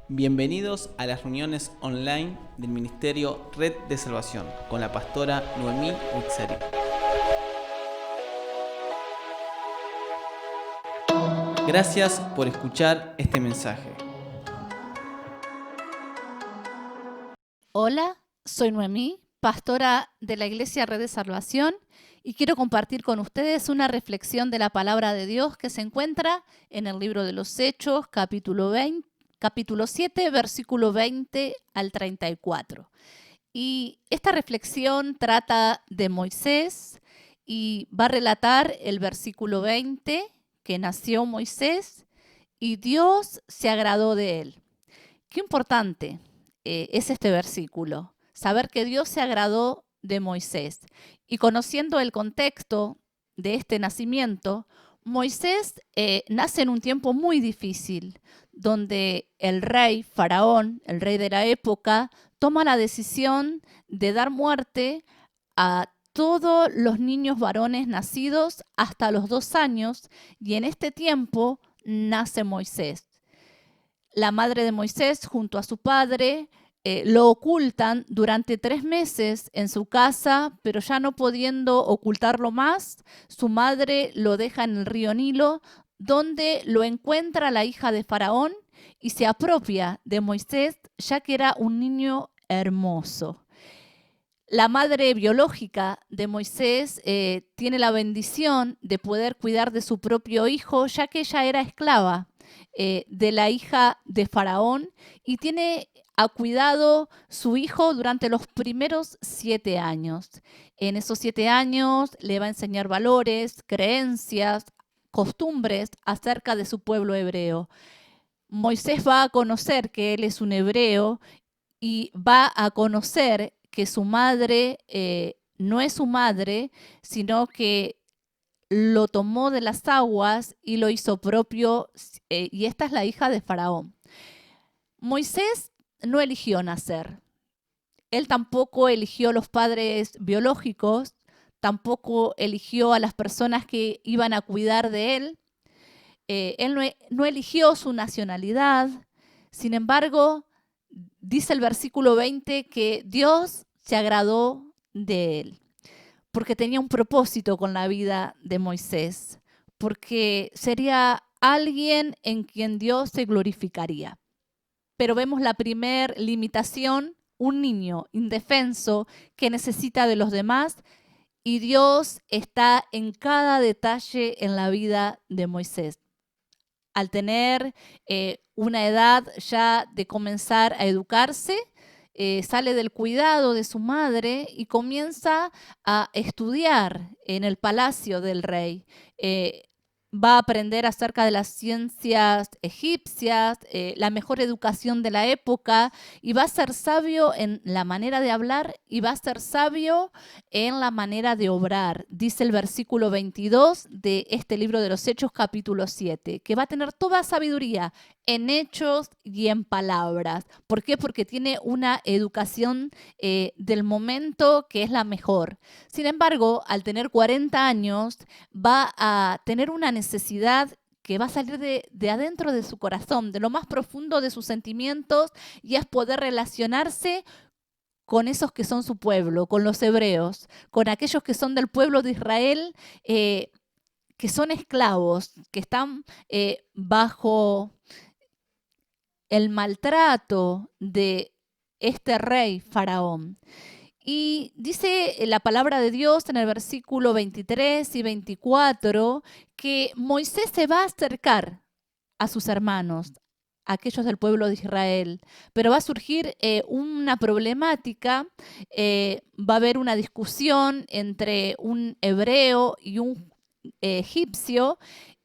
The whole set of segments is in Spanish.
Bienvenidos a las reuniones online del Ministerio Red de Salvación con la pastora Noemí Wixari. Gracias por escuchar este mensaje. Hola, soy Noemí, pastora de la Iglesia Red de Salvación, y quiero compartir con ustedes una reflexión de la palabra de Dios que se encuentra en el libro de los Hechos, capítulo 7, versículo 20 al 34. Y esta reflexión trata de Moisés y va a relatar el versículo 20, que nació Moisés y Dios se agradó de él. Qué importante es este versículo, saber que Dios se agradó de Moisés. Y conociendo el contexto de este nacimiento, Moisés nace en un tiempo muy difícil, donde el rey Faraón, el rey de la época, toma la decisión de dar muerte a todos los niños varones nacidos hasta los 2 años, y en este tiempo nace Moisés. La madre de Moisés junto a su padre lo ocultan durante 3 meses en su casa, pero ya no pudiendo ocultarlo más, su madre lo deja en el río Nilo, donde lo encuentra la hija de Faraón y se apropia de Moisés, ya que era un niño hermoso. La madre biológica de Moisés tiene la bendición de poder cuidar de su propio hijo, ya que ella era esclava de la hija de Faraón, y tiene a cuidado su hijo durante los primeros 7 años. En esos 7 años le va a enseñar valores, creencias, costumbres acerca de su pueblo hebreo. Moisés va a conocer que él es un hebreo y va a conocer que su madre no es su madre, sino que lo tomó de las aguas y lo hizo propio, y esta es la hija de Faraón. Moisés no eligió nacer. Él tampoco eligió los padres biológicos, tampoco eligió a las personas que iban a cuidar de él. Él no eligió su nacionalidad. Sin embargo, dice el versículo 20 que Dios se agradó de él, porque tenía un propósito con la vida de Moisés, porque sería alguien en quien Dios se glorificaría. Pero vemos la primer limitación, un niño indefenso que necesita de los demás, y Dios está en cada detalle en la vida de Moisés. Al tener una edad ya de comenzar a educarse, sale del cuidado de su madre y comienza a estudiar en el palacio del rey. Va a aprender acerca de las ciencias egipcias, la mejor educación de la época, y va a ser sabio en la manera de hablar y va a ser sabio en la manera de obrar. Dice el versículo 22 de este libro de los Hechos, capítulo 7, que va a tener toda sabiduría en hechos y en palabras. ¿Por qué? Porque tiene una educación del momento que es la mejor. Sin embargo, al tener 40 años, va a tener una necesidad que va a salir de adentro de su corazón, de lo más profundo de sus sentimientos, y es poder relacionarse con esos que son su pueblo, con los hebreos, con aquellos que son del pueblo de Israel, que son esclavos, que están bajo el maltrato de este rey Faraón. Y dice la palabra de Dios en el versículo 23 y 24 que Moisés se va a acercar a sus hermanos, a aquellos del pueblo de Israel, pero va a surgir una problemática, va a haber una discusión entre un hebreo y un egipcio,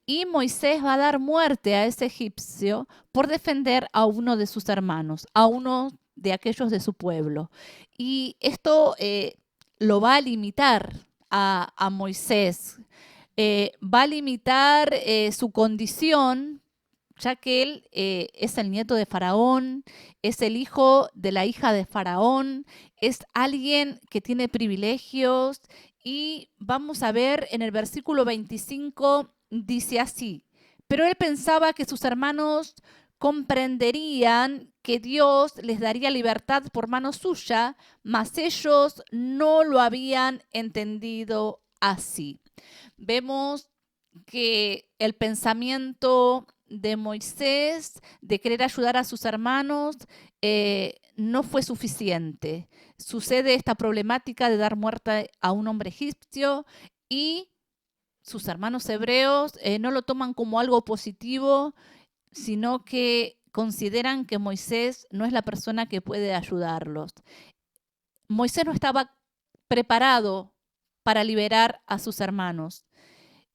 y Moisés va a dar muerte a ese egipcio por defender a uno de sus hermanos, a uno de aquellos de su pueblo. Y esto lo va a limitar a Moisés, va a limitar su condición, ya que él es el nieto de Faraón, es el hijo de la hija de Faraón, es alguien que tiene privilegios. Y vamos a ver en el versículo 25, dice así: pero él pensaba que sus hermanos comprenderían que Dios les daría libertad por mano suya, mas ellos no lo habían entendido así. Vemos que el pensamiento de Moisés de querer ayudar a sus hermanos no fue suficiente. Sucede esta problemática de dar muerte a un hombre egipcio y sus hermanos hebreos no lo toman como algo positivo, sino que consideran que Moisés no es la persona que puede ayudarlos. Moisés no estaba preparado para liberar a sus hermanos.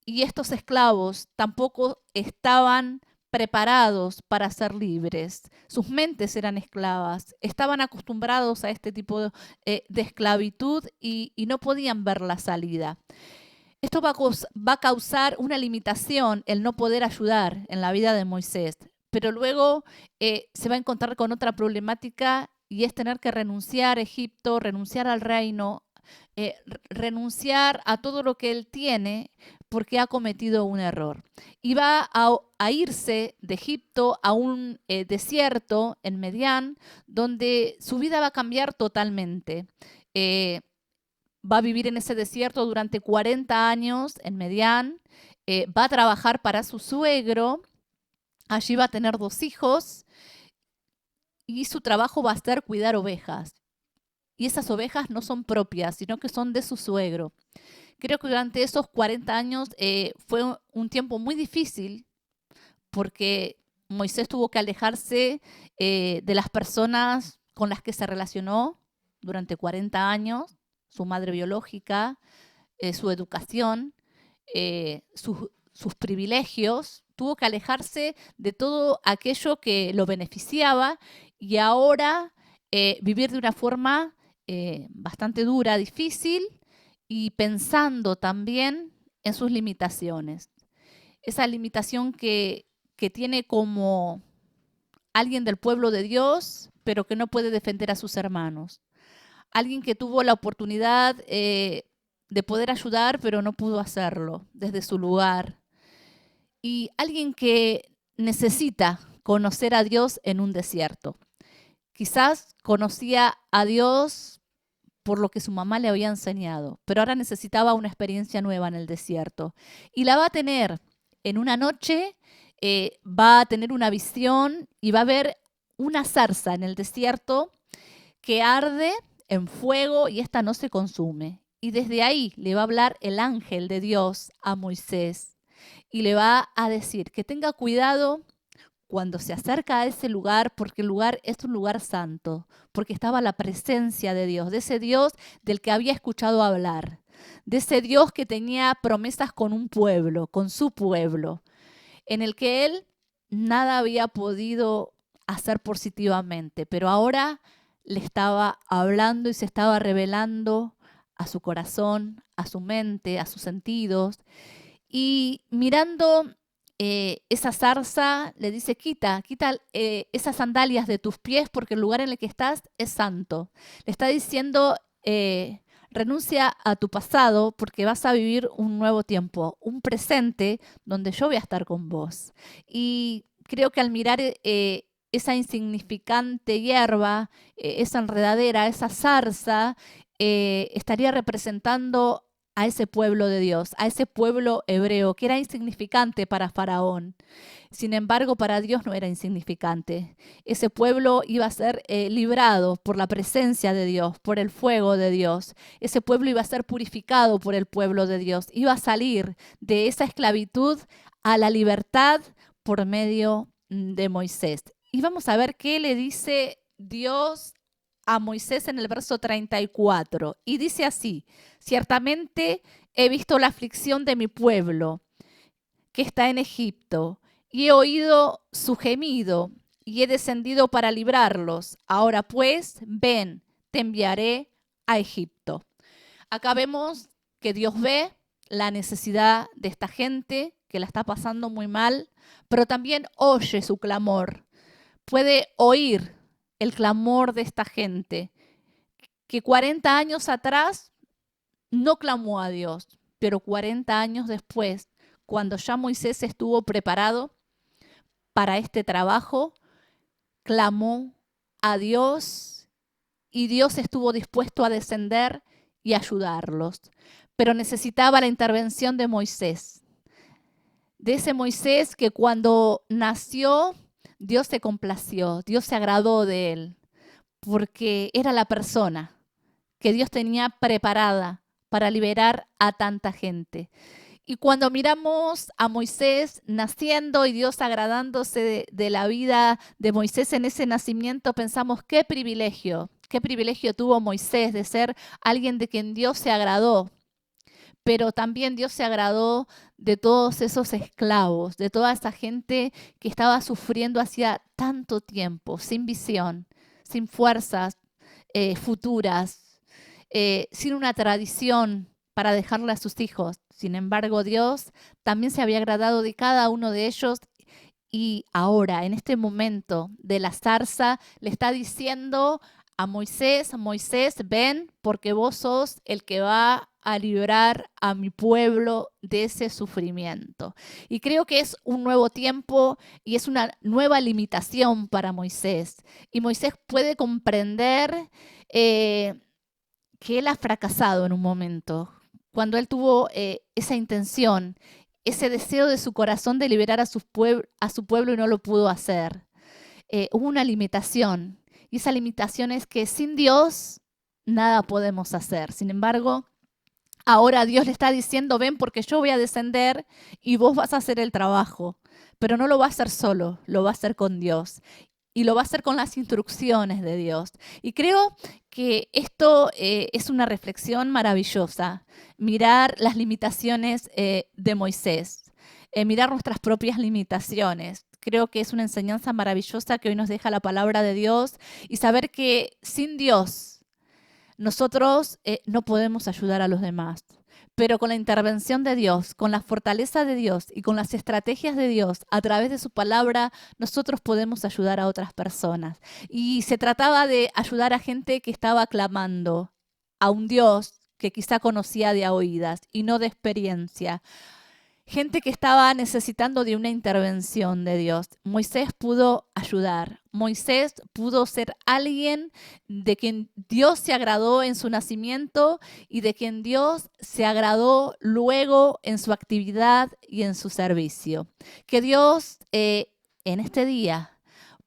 Y estos esclavos tampoco estaban preparados para ser libres. Sus mentes eran esclavas, estaban acostumbrados a este tipo de esclavitud y no podían ver la salida. Esto va a causar una limitación, el no poder ayudar en la vida de Moisés. Pero luego se va a encontrar con otra problemática y es tener que renunciar a Egipto, renunciar al reino, renunciar a todo lo que él tiene porque ha cometido un error. Y va a irse de Egipto a un desierto en Medián, donde su vida va a cambiar totalmente. Va a vivir en ese desierto durante 40 años en Medián, va a trabajar para su suegro, allí va a tener 2 hijos y su trabajo va a ser cuidar ovejas. Y esas ovejas no son propias, sino que son de su suegro. Creo que durante esos 40 años fue un tiempo muy difícil porque Moisés tuvo que alejarse de las personas con las que se relacionó durante 40 años, su madre biológica, su educación, sus privilegios. Tuvo que alejarse de todo aquello que lo beneficiaba y ahora vivir de una forma bastante dura, difícil y pensando también en sus limitaciones. Esa limitación que tiene como alguien del pueblo de Dios, pero que no puede defender a sus hermanos. Alguien que tuvo la oportunidad de poder ayudar, pero no pudo hacerlo desde su lugar. Y alguien que necesita conocer a Dios en un desierto. Quizás conocía a Dios por lo que su mamá le había enseñado, pero ahora necesitaba una experiencia nueva en el desierto. Y la va a tener en una noche, va a tener una visión y va a ver una zarza en el desierto que arde en fuego y esta no se consume. Y desde ahí le va a hablar el ángel de Dios a Moisés y le va a decir que tenga cuidado cuando se acerca a ese lugar, porque el lugar es un lugar santo, porque estaba la presencia de Dios, de ese Dios del que había escuchado hablar, de ese Dios que tenía promesas con un pueblo, con su pueblo, en el que él nada había podido hacer positivamente, pero ahora le estaba hablando y se estaba revelando a su corazón, a su mente, a sus sentidos, y mirando esa zarza le dice, quita esas sandalias de tus pies porque el lugar en el que estás es santo. Le está diciendo, renuncia a tu pasado porque vas a vivir un nuevo tiempo, un presente donde yo voy a estar con vos. Y creo que al mirar esa insignificante hierba, esa enredadera, esa zarza, estaría representando a ese pueblo de Dios, a ese pueblo hebreo, que era insignificante para Faraón. Sin embargo, para Dios no era insignificante. Ese pueblo iba a ser librado por la presencia de Dios, por el fuego de Dios. Ese pueblo iba a ser purificado por el pueblo de Dios. Iba a salir de esa esclavitud a la libertad por medio de Moisés. Y vamos a ver qué le dice Dios a Moisés en el verso 34. Y dice así, ciertamente he visto la aflicción de mi pueblo que está en Egipto y he oído su gemido y he descendido para librarlos. Ahora pues, ven, te enviaré a Egipto. Acá vemos que Dios ve la necesidad de esta gente que la está pasando muy mal, pero también oye su clamor. Puede oír el clamor de esta gente que 40 años atrás no clamó a Dios, pero 40 años después, cuando ya Moisés estuvo preparado, para este trabajo, clamó a Dios y Dios estuvo dispuesto a descender y ayudarlos. Pero necesitaba la intervención de Moisés. De ese Moisés que cuando nació, Dios se complació, Dios se agradó de él, porque era la persona que Dios tenía preparada para liberar a tanta gente. Y cuando miramos a Moisés naciendo y Dios agradándose de la vida de Moisés en ese nacimiento, pensamos qué privilegio tuvo Moisés de ser alguien de quien Dios se agradó. Pero también Dios se agradó de todos esos esclavos, de toda esa gente que estaba sufriendo hacía tanto tiempo, sin visión, sin fuerzas futuras, sin una tradición para dejarle a sus hijos. Sin embargo, Dios también se había agradado de cada uno de ellos y ahora, en este momento de la zarza, le está diciendo a Moisés, Moisés, ven, porque vos sos el que va a librar a mi pueblo de ese sufrimiento. Y creo que es un nuevo tiempo y es una nueva limitación para Moisés. Y Moisés puede comprender que él ha fracasado en un momento, cuando él tuvo esa intención, ese deseo de su corazón de liberar a su pueblo y no lo pudo hacer. Hubo una limitación. Y esa limitación es que sin Dios nada podemos hacer. Sin embargo, ahora Dios le está diciendo, ven porque yo voy a descender y vos vas a hacer el trabajo. Pero no lo va a hacer solo, lo va a hacer con Dios. Y lo va a hacer con las instrucciones de Dios. Y creo que esto es una reflexión maravillosa. Mirar las limitaciones de Moisés. Mirar nuestras propias limitaciones. Creo que es una enseñanza maravillosa que hoy nos deja la palabra de Dios y saber que sin Dios nosotros no podemos ayudar a los demás. Pero con la intervención de Dios, con la fortaleza de Dios y con las estrategias de Dios a través de su palabra, nosotros podemos ayudar a otras personas. Y se trataba de ayudar a gente que estaba clamando a un Dios que quizá conocía de a oídas y no de experiencia. Gente que estaba necesitando de una intervención de Dios. Moisés pudo ayudar. Moisés pudo ser alguien de quien Dios se agradó en su nacimiento y de quien Dios se agradó luego en su actividad y en su servicio. Que Dios en este día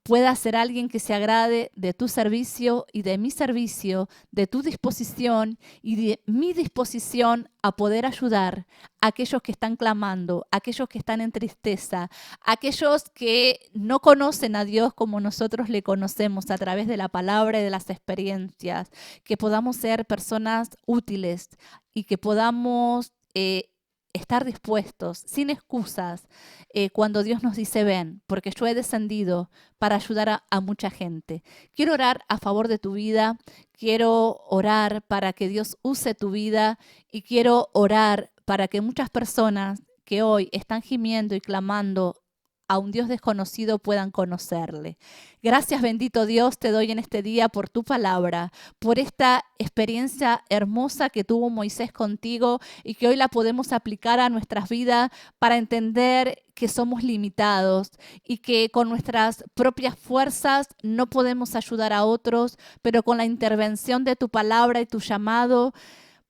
pueda ser alguien que se agrade de tu servicio y de mi servicio, de tu disposición y de mi disposición a poder ayudar a aquellos que están clamando, a aquellos que están en tristeza, a aquellos que no conocen a Dios como nosotros le conocemos a través de la palabra y de las experiencias, que podamos ser personas útiles y que podamos estar dispuestos, sin excusas, cuando Dios nos dice ven, porque yo he descendido para ayudar a mucha gente. Quiero orar a favor de tu vida, quiero orar para que Dios use tu vida y quiero orar para que muchas personas que hoy están gimiendo y clamando a un Dios desconocido puedan conocerle. Gracias, bendito Dios, te doy en este día por tu palabra, por esta experiencia hermosa que tuvo Moisés contigo y que hoy la podemos aplicar a nuestras vidas para entender que somos limitados y que con nuestras propias fuerzas no podemos ayudar a otros, pero con la intervención de tu palabra y tu llamado,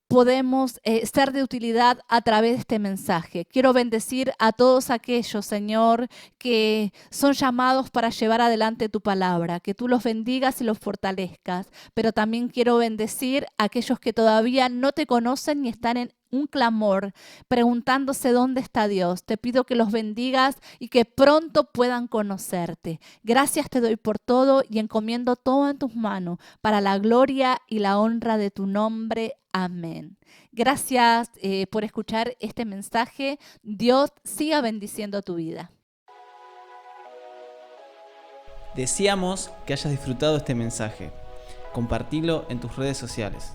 podemos ser de utilidad a través de este mensaje. Quiero bendecir a todos aquellos, Señor, que son llamados para llevar adelante tu palabra, que tú los bendigas y los fortalezcas, pero también quiero bendecir a aquellos que todavía no te conocen y están en un clamor, preguntándose dónde está Dios. Te pido que los bendigas y que pronto puedan conocerte. Gracias te doy por todo y encomiendo todo en tus manos para la gloria y la honra de tu nombre. Amén. Gracias por escuchar este mensaje. Dios siga bendiciendo tu vida. Deseamos que hayas disfrutado este mensaje. Compartilo en tus redes sociales.